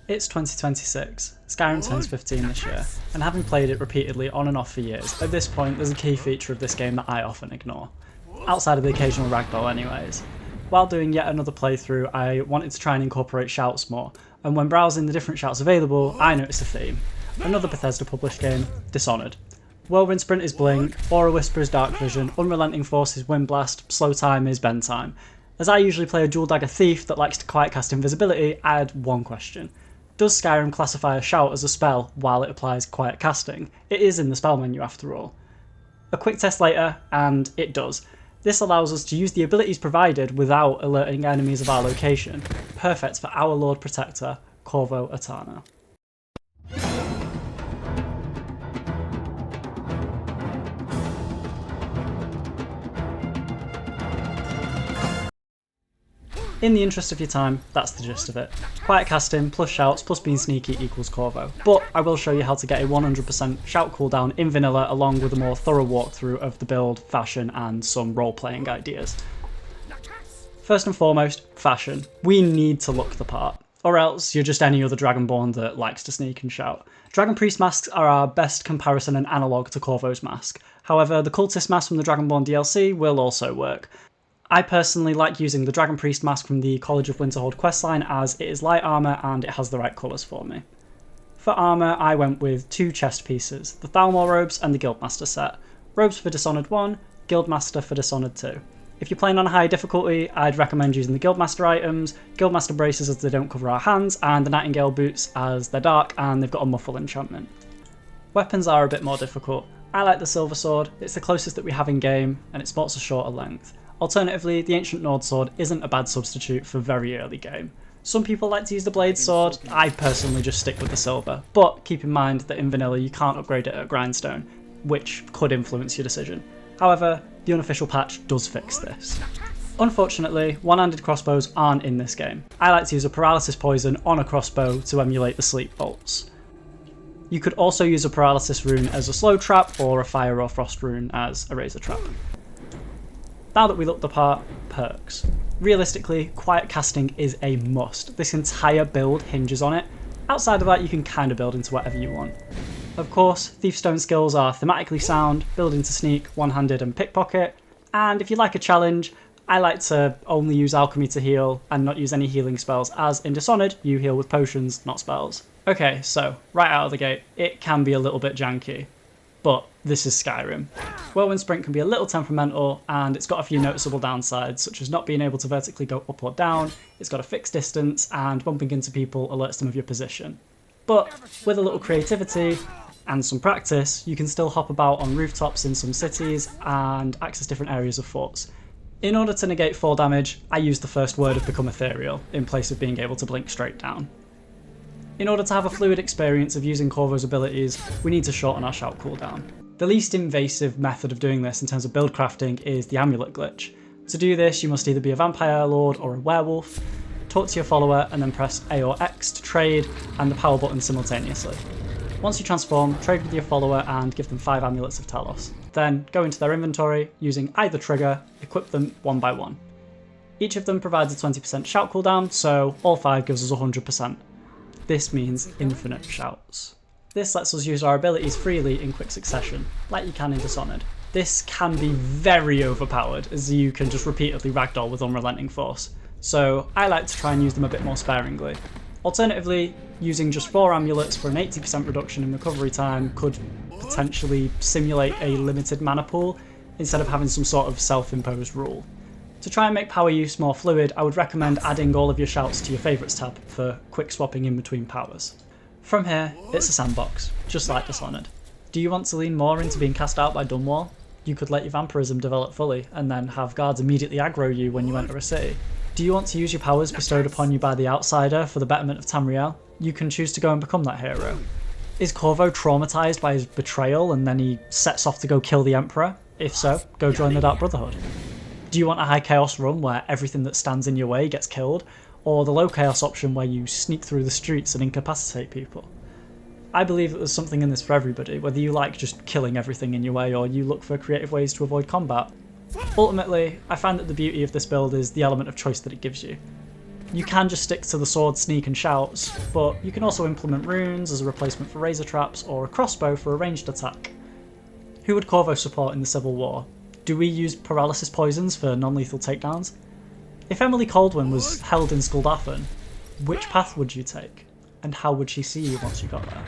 It's 2026, Skyrim turns 15 this year, and having played it repeatedly on and off for years, at this point there's a key feature of this game that I often ignore. Outside of the occasional ragdoll anyways. While doing yet another playthrough, I wanted to try and incorporate shouts more, and when browsing the different shouts available, I noticed a theme. Another Bethesda published game, Dishonored. Whirlwind Sprint is Blink, Aura Whisper is Dark Vision, Unrelenting Force is Wind Blast, Slow Time is Bend Time. As I usually play a dual dagger thief that likes to quiet cast invisibility, I had one question. Does Skyrim classify a shout as a spell while it applies quiet casting? It is in the spell menu after all. A quick test later, and it does. This allows us to use the abilities provided without alerting enemies of our location. Perfect for our Lord Protector, Corvo Attano. In the interest of your time, that's the gist of it. Quiet casting plus shouts plus being sneaky equals Corvo. But I will show you how to get a 100% shout cooldown in vanilla along with a more thorough walkthrough of the build, fashion and some role-playing ideas. First and foremost, fashion. We need to look the part. Or else you're just any other Dragonborn that likes to sneak and shout. Dragon Priest masks are our best comparison and analogue to Corvo's mask. However, the Cultist mask from the Dragonborn DLC will also work. I personally like using the Dragon Priest mask from the College of Winterhold questline as it is light armour and it has the right colours for me. For armour I went with two chest pieces, the Thalmor robes and the Guildmaster set. Robes for Dishonored 1, Guildmaster for Dishonored 2. If you're playing on a high difficulty, I'd recommend using the Guildmaster items, Guildmaster braces as they don't cover our hands, and the Nightingale boots as they're dark and they've got a muffle enchantment. Weapons are a bit more difficult. I like the Silver Sword, it's the closest that we have in game and it sports a shorter length. Alternatively, the Ancient Nord Sword isn't a bad substitute for very early game. Some people like to use the Blade Sword, I personally just stick with the Silver, but keep in mind that in vanilla you can't upgrade it at Grindstone, which could influence your decision. However, the unofficial patch does fix this. Unfortunately, one-handed crossbows aren't in this game. I like to use a Paralysis Poison on a crossbow to emulate the Sleep Bolts. You could also use a Paralysis rune as a slow trap or a Fire or Frost rune as a Razor trap. Now that we look the part, perks. Realistically, quiet casting is a must. This entire build hinges on it. Outside of that, you can kind of build into whatever you want. Of course, Thiefstone skills are thematically sound, build into sneak, one-handed and pickpocket, and if you like a challenge, I like to only use alchemy to heal and not use any healing spells, as in Dishonored, you heal with potions, not spells. Okay, so, right out of the gate, it can be a little bit janky. But this is Skyrim. Whirlwind Sprint can be a little temperamental and it's got a few noticeable downsides, such as not being able to vertically go up or down, it's got a fixed distance, and bumping into people alerts them of your position. But with a little creativity and some practice, you can still hop about on rooftops in some cities and access different areas of forts. In order to negate fall damage, I used the first word of Become Ethereal in place of being able to blink straight down. In order to have a fluid experience of using Corvo's abilities, we need to shorten our shout cooldown. The least invasive method of doing this in terms of build crafting is the amulet glitch. To do this, you must either be a vampire lord or a werewolf, talk to your follower and then press A or X to trade and the power button simultaneously. Once you transform, trade with your follower and give them 5 amulets of Talos. Then go into their inventory, using either trigger, equip them one by one. Each of them provides a 20% shout cooldown, so all 5 gives us 100%. This means infinite shouts. This lets us use our abilities freely in quick succession, like you can in Dishonored. This can be very overpowered, as you can just repeatedly ragdoll with Unrelenting Force, so I like to try and use them a bit more sparingly. Alternatively, using just 4 amulets for an 80% reduction in recovery time could potentially simulate a limited mana pool, instead of having some sort of self-imposed rule. To try and make power use more fluid, I would recommend adding all of your shouts to your favourites tab for quick swapping in between powers. From here, it's a sandbox, just like Dishonored. Do you want to lean more into being cast out by Dunwall? You could let your vampirism develop fully, and then have guards immediately aggro you when you enter a city. Do you want to use your powers bestowed upon you by the Outsider for the betterment of Tamriel? You can choose to go and become that hero. Is Corvo traumatised by his betrayal and then he sets off to go kill the Emperor? If so, go join the Dark Brotherhood. Do you want a high chaos run where everything that stands in your way gets killed, or the low chaos option where you sneak through the streets and incapacitate people? I believe that there's something in this for everybody, whether you like just killing everything in your way or you look for creative ways to avoid combat. Ultimately, I find that the beauty of this build is the element of choice that it gives you. You can just stick to the sword, sneak and shouts, but you can also implement runes as a replacement for razor traps or a crossbow for a ranged attack. Who would Corvo support in the Civil War? Do we use paralysis poisons for non-lethal takedowns? If Emily Coldwin was held in Skuldafn, which path would you take? And how would she see you once you got there?